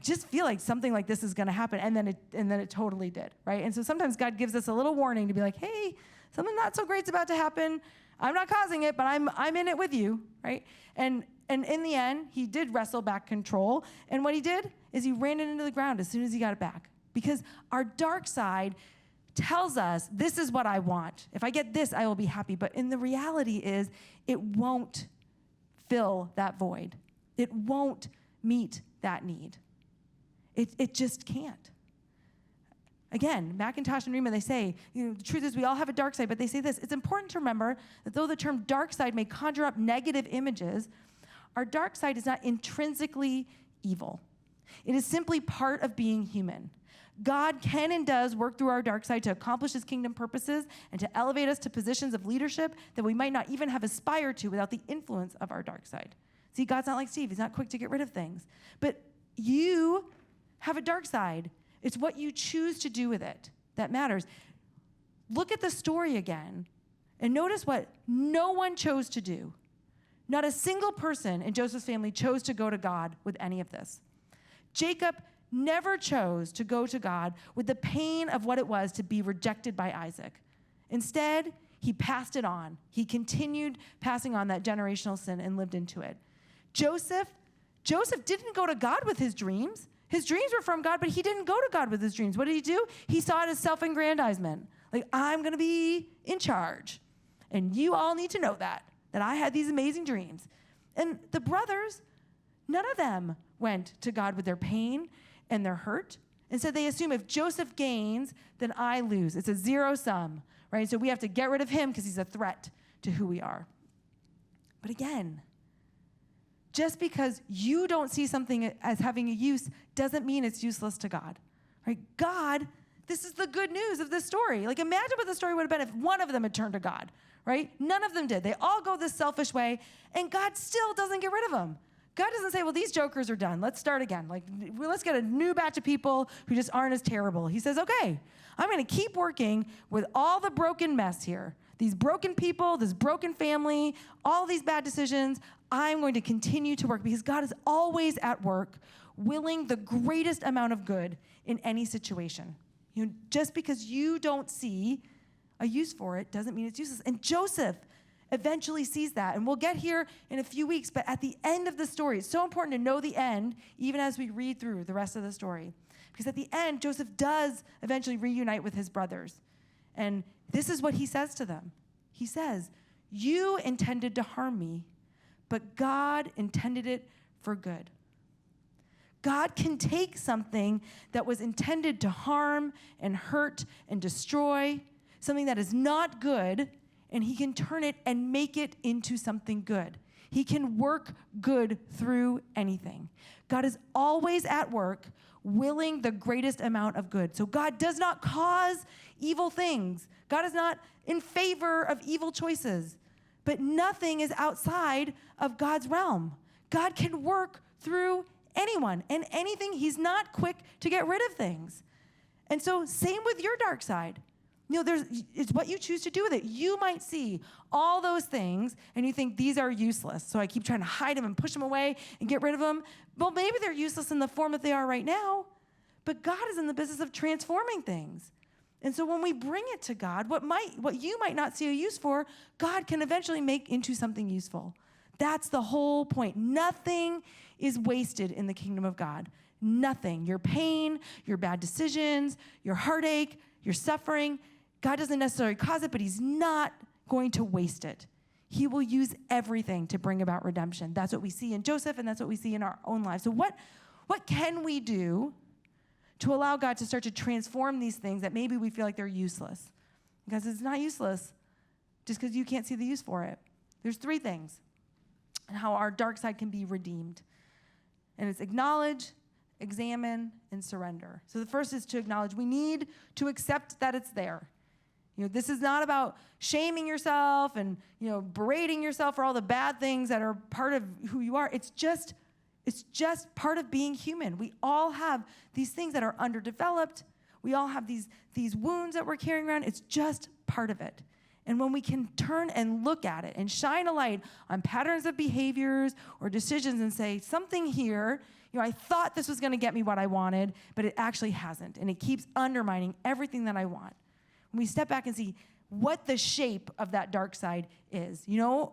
just feel like something like this is going to happen. And then it totally did, right? And so sometimes God gives us a little warning to be like, hey, something not so great's about to happen. I'm not causing it, but I'm in it with you, right? And in the end, he did wrestle back control. And what he did is he ran it into the ground as soon as he got it back. Because our dark side tells us, this is what I want. If I get this, I will be happy. But in the reality is, it won't fill that void. It won't meet that need. It just can't. Again, Macintosh and Riemann, they say, the truth is we all have a dark side, but they say this: it's important to remember that though the term dark side may conjure up negative images, our dark side is not intrinsically evil. It is simply part of being human. God can and does work through our dark side to accomplish his kingdom purposes and to elevate us to positions of leadership that we might not even have aspired to without the influence of our dark side. See, God's not like Steve. He's not quick to get rid of things. But you have a dark side. It's what you choose to do with it that matters. Look at the story again and notice what no one chose to do. Not a single person in Joseph's family chose to go to God with any of this. Jacob never chose to go to God with the pain of what it was to be rejected by Isaac. Instead, he passed it on. He continued passing on that generational sin and lived into it. Joseph didn't go to God with his dreams. His dreams were from God, but he didn't go to God with his dreams. What did he do? He saw it as self-aggrandizement. Like, I'm going to be in charge. And you all need to know that I had these amazing dreams. And the brothers, none of them went to God with their pain and their hurt. Instead, they assume if Joseph gains, then I lose. It's a zero sum, right? So we have to get rid of him because he's a threat to who we are. But again, just because you don't see something as having a use doesn't mean it's useless to God, right? God, this is the good news of this story. Like, imagine what the story would have been if one of them had turned to God, right? None of them did. They all go this selfish way, and God still doesn't get rid of them. God doesn't say, well, these jokers are done. Let's start again. Like, let's get a new batch of people who just aren't as terrible. He says, okay, I'm going to keep working with all the broken mess here. These broken people, this broken family, all these bad decisions. I'm going to continue to work because God is always at work, willing the greatest amount of good in any situation. Just because you don't see a use for it doesn't mean it's useless. And Joseph eventually sees that. And we'll get here in a few weeks, but at the end of the story, it's so important to know the end, even as we read through the rest of the story. Because at the end, Joseph does eventually reunite with his brothers. And this is what he says to them. He says, you intended to harm me, but God intended it for good. God can take something that was intended to harm and hurt and destroy, something that is not good, and he can turn it and make it into something good. He can work good through anything. God is always at work, willing the greatest amount of good. So God does not cause evil things. God is not in favor of evil choices. But nothing is outside of God's realm. God can work through anyone and anything. He's not quick to get rid of things. And so same with your dark side. it's what you choose to do with it. You might see all those things and you think these are useless. So I keep trying to hide them and push them away and get rid of them. Well, maybe they're useless in the form that they are right now, but God is in the business of transforming things. And so when we bring it to God, what you might not see a use for, God can eventually make into something useful. That's the whole point. Nothing is wasted in the kingdom of God. Nothing. Your pain, your bad decisions, your heartache, your suffering, God doesn't necessarily cause it, but he's not going to waste it. He will use everything to bring about redemption. That's what we see in Joseph, and that's what we see in our own lives. So what can we do to allow God to start to transform these things that maybe we feel like they're useless? Because it's not useless just because you can't see the use for it. There's 3 things and how our dark side can be redeemed. And it's acknowledge, examine, and surrender. So the first is to acknowledge. We need to accept that it's there. This is not about shaming yourself and, berating yourself for all the bad things that are part of who you are. It's just part of being human. We all have these things that are underdeveloped. We all have these wounds that we're carrying around. It's just part of it. And when we can turn and look at it and shine a light on patterns of behaviors or decisions and say, something here, I thought this was going to get me what I wanted, but it actually hasn't. And it keeps undermining everything that I want. When we step back and see what the shape of that dark side is,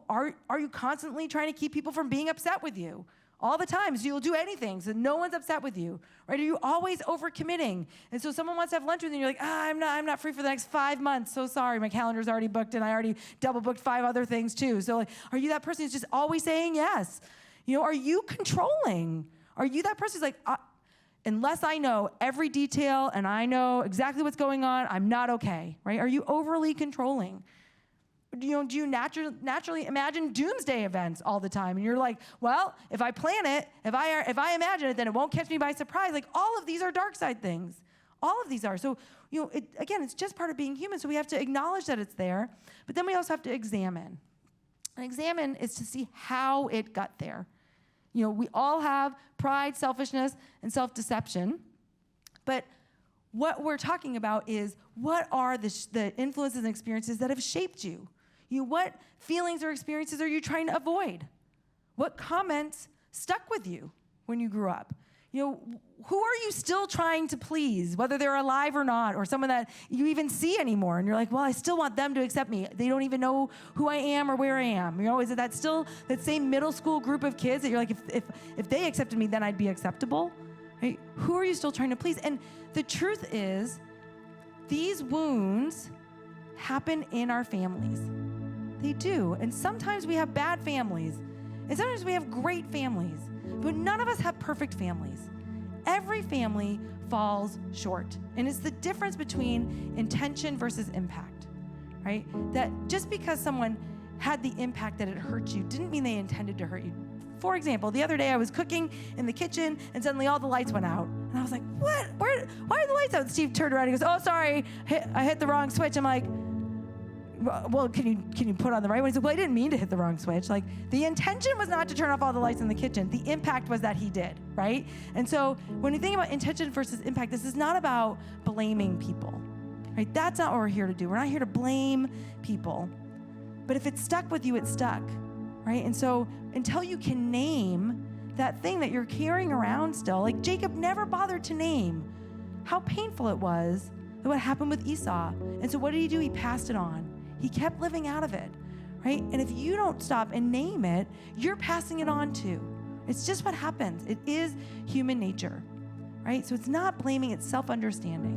are you constantly trying to keep people from being upset with you? All the time, so you'll do anything so no one's upset with you, right? Are you always overcommitting? And so someone wants to have lunch with you, and you're like, I'm not free for the next 5 months. So sorry, my calendar's already booked, and I already double booked 5 other things too. So are you that person who's just always saying yes? Are you controlling? Are you that person who's like, unless I know every detail and I know exactly what's going on, I'm not okay, right? Are you overly controlling? Do you naturally imagine doomsday events all the time? And you're like, well, if I plan it, if I imagine it, then it won't catch me by surprise. Like, all of these are dark side things. All of these are. So, it's just part of being human. So we have to acknowledge that it's there, but then we also have to examine. And examine is to see how it got there. We all have pride, selfishness, and self-deception, but what we're talking about is what are the influences and experiences that have shaped you? What feelings or experiences are you trying to avoid? What comments stuck with you when you grew up? Who are you still trying to please, whether they're alive or not, or someone that you even see anymore? And you're like, well, I still want them to accept me. They don't even know who I am or where I am. Is it that still that same middle school group of kids that you're like, if they accepted me, then I'd be acceptable? Right? Who are you still trying to please? And the truth is, these wounds happen in our families. They do. And sometimes we have bad families. And sometimes we have great families. But none of us have perfect families. Every family falls short. And it's the difference between intention versus impact, right? That just because someone had the impact that it hurt you didn't mean they intended to hurt you. For example, the other day I was cooking in the kitchen and suddenly all the lights went out. And I was like, what? Why are the lights out? And Steve turned around and he goes, oh, sorry, I hit the wrong switch. I'm like, well, can you put on the right one? He said, well, I didn't mean to hit the wrong switch. Like, the intention was not to turn off all the lights in the kitchen. The impact was that he did, right? And so when you think about intention versus impact, this is not about blaming people, right? That's not what we're here to do. We're not here to blame people. But if it stuck with you, it stuck, right? And so until you can name that thing that you're carrying around still, like Jacob never bothered to name how painful it was that what happened with Esau. And so what did he do? He passed it on. He kept living out of it, right? And if you don't stop and name it, you're passing it on too. It's just what happens. It is human nature, right? So it's not blaming, it's self-understanding.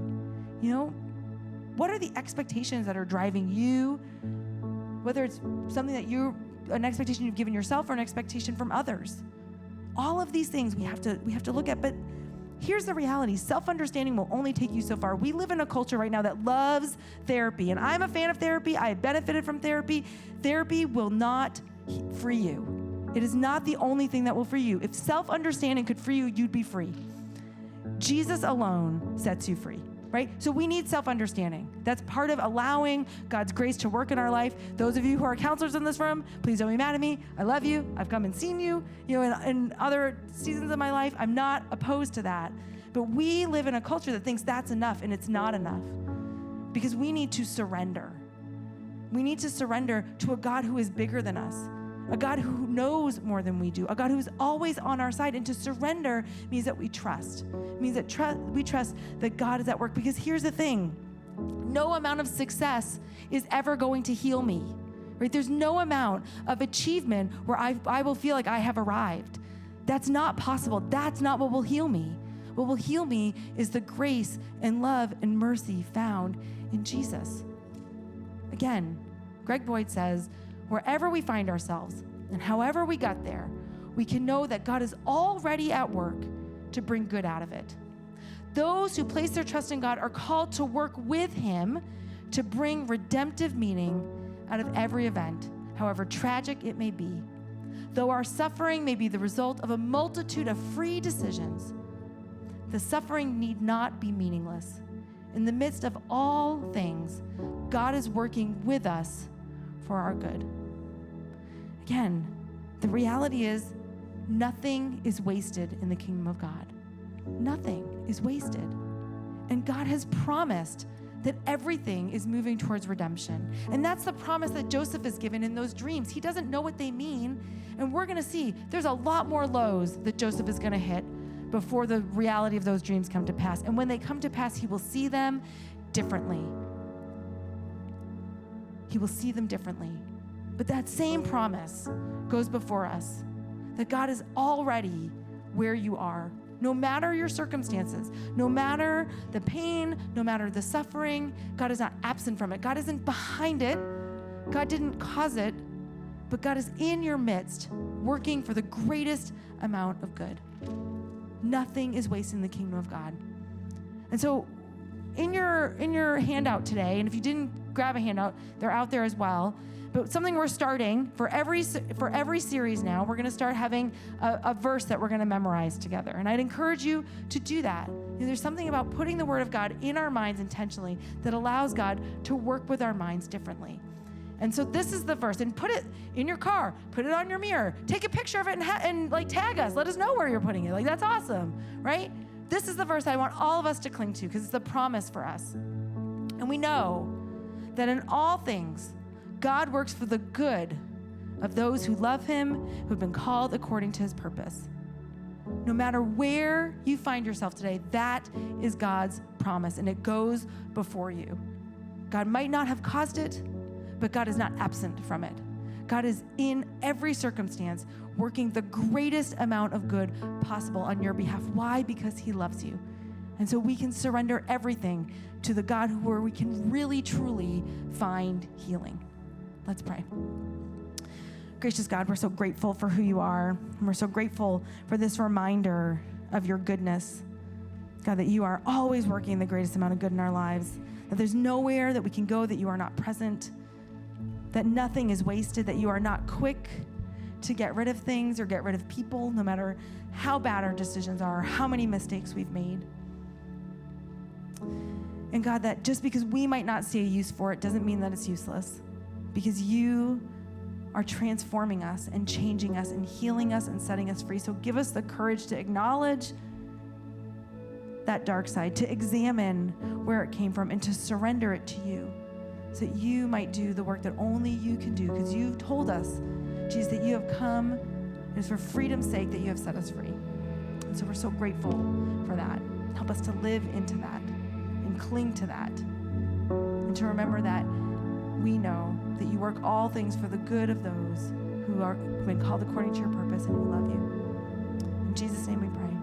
What are the expectations that are driving you, whether it's something that an expectation you've given yourself or an expectation from others? All of these things we have to look at, but here's the reality. Self-understanding will only take you so far. We live in a culture right now that loves therapy, and I'm a fan of therapy. I have benefited from therapy. Therapy will not free you. It is not the only thing that will free you. If self-understanding could free you, you'd be free. Jesus alone sets you free, right? So we need self-understanding. That's part of allowing God's grace to work in our life. Those of you who are counselors in this room, please don't be mad at me. I love you. I've come and seen you, in other seasons of my life. I'm not opposed to that. But we live in a culture that thinks that's enough, and it's not enough. because we need to surrender. We need to surrender to a God who is bigger than us, a God who knows more than we do, a God who is always on our side. And to surrender means that we trust. It means that we trust that God is at work. Because here's the thing, no amount of success is ever going to heal me, right? There's no amount of achievement where I will feel like I have arrived. That's not possible. That's not what will heal me. What will heal me is the grace and love and mercy found in Jesus. Again, Greg Boyd says, wherever we find ourselves and however we got there, we can know that God is already at work to bring good out of it. Those who place their trust in God are called to work with Him to bring redemptive meaning out of every event, however tragic it may be. Though our suffering may be the result of a multitude of free decisions, the suffering need not be meaningless. In the midst of all things, God is working with us for our good. Again, the reality is nothing is wasted in the kingdom of God. Nothing is wasted. And God has promised that everything is moving towards redemption. And that's the promise that Joseph is given in those dreams. He doesn't know what they mean. And we're going to see there's a lot more lows that Joseph is going to hit before the reality of those dreams come to pass. And when they come to pass, he will see them differently. He will see them differently. But that same promise goes before us, that God is already where you are. No matter your circumstances, no matter the pain, no matter the suffering, God is not absent from it. God isn't behind it. God didn't cause it, but God is in your midst, working for the greatest amount of good. Nothing is wasted in the kingdom of God. And so in your handout today, and if you didn't grab a handout, they're out there as well. But something we're starting for every series now, we're going to start having a verse that we're going to memorize together. And I'd encourage you to do that. There's something about putting the Word of God in our minds intentionally that allows God to work with our minds differently. And so this is the verse. And put it in your car. Put it on your mirror. Take a picture of it and tag us. Let us know where you're putting it. That's awesome, right? This is the verse I want all of us to cling to because it's the promise for us. And we know that in all things, God works for the good of those who love Him, who have been called according to His purpose. No matter where you find yourself today, that is God's promise, and it goes before you. God might not have caused it, but God is not absent from it. God is in every circumstance working the greatest amount of good possible on your behalf. Why? Because He loves you. And so we can surrender everything to the God where we can really, truly find healing. Let's pray. Gracious God, we're so grateful for who you are. And we're so grateful for this reminder of your goodness. God, that you are always working the greatest amount of good in our lives. That there's nowhere that we can go that you are not present. That nothing is wasted. That you are not quick to get rid of things or get rid of people, no matter how bad our decisions are, or how many mistakes we've made. And God, that just because we might not see a use for it doesn't mean that it's useless. Because you are transforming us and changing us and healing us and setting us free. So give us the courage to acknowledge that dark side, to examine where it came from, and to surrender it to you so that you might do the work that only you can do. Because you've told us, Jesus, that you have come, and it's for freedom's sake that you have set us free. And so we're so grateful for that. Help us to live into that and cling to that, and to remember that we know that you work all things for the good of those who are been called according to your purpose and who love you. In Jesus' name we pray.